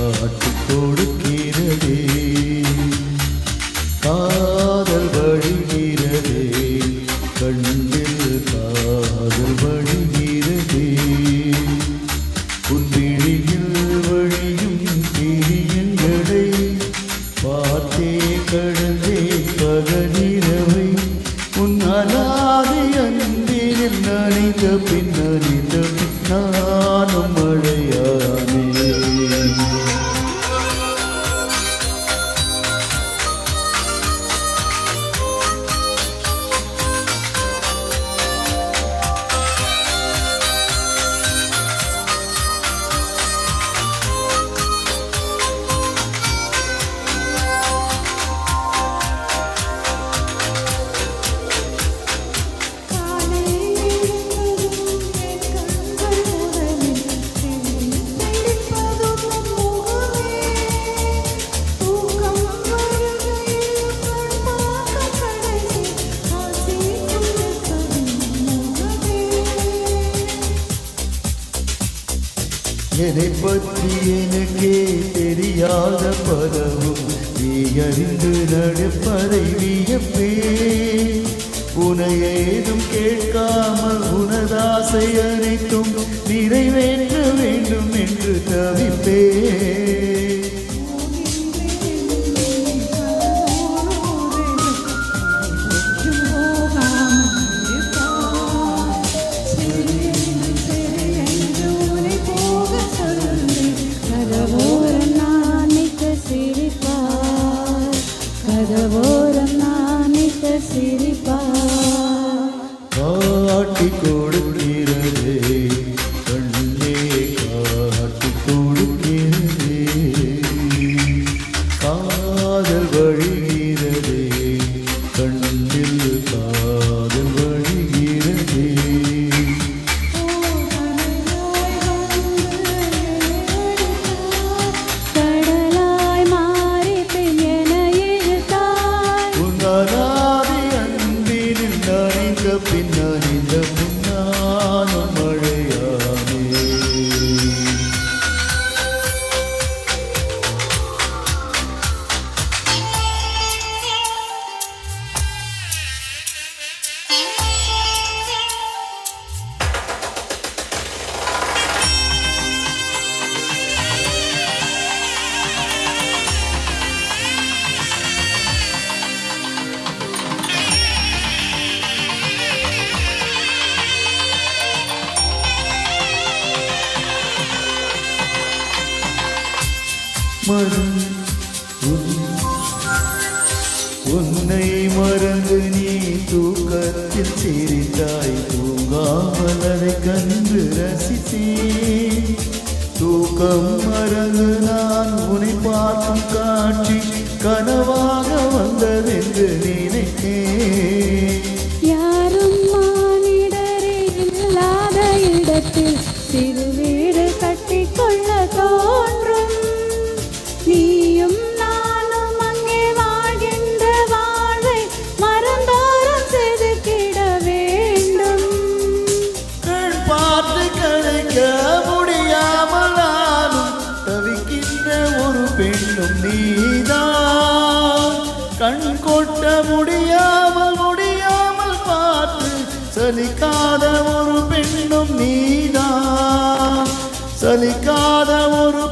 காட்டி கொடுக்கிறதே காதல் வழிகிறதே கண்ணில் காதல் வழிகிறதே உன்விழியில் வழியும் பிரியங்களை பார்த்தே கடந்தே பகலிரவை உன் அலாதி அன்பினில் நனைந்த பின்னறிந்த நானும் மழையானே என்னை பற்றி எனக்கே தெரியாத பலவும் நீ அறிந்து நடப்பதை வியப்பே உனை ஏதும் கேட்காமல் உனதாசை அனைத்தும் நிறைவேற்ற வேண்டும் என்று தவிப்பே காட்டி கொடுக்கிறதே கண்ணே காட்டி கொடுக்கிறதே காதல் வழிகிறதே கண்ணில் காதல் வழிகிறதே கடலாய் மாறி பெண்ணென இழுத்தாய் உன்னாதி அன்பினில் நனைந்த பின்னறிந்த முன்னானும் மழையானே உன்னை மறந்து நீ தூக்கத்தில் சிரித்தாய் தூங்காமல் அதை கண்டு ரசித்தேன் தூக்கம் மறந்து நான் உன்னை பார்க்கும் காட்சி கனவாக வந்ததென்று நினைத்தேன் யாரும் மானிடரே இல்லாத இடத்தில் சிறு வீடு கட்டிக்கொள்ள தோன்றும் நீயும் நானும் அங்கே வாழ்கின்ற வாழ்வை மறந்தோறும் செதுக்கிட வேண்டும் கண் பார்த்து கிடைக்க முடியாமல் நானும் தவிக்கின்ற ஒரு பெண்ணும் நீதான் கண் கொட்ட முடியாமல் பார்த்து சலிக்காத ஒரு பெண்ணும் நீதான் சலிக்காத ஒரு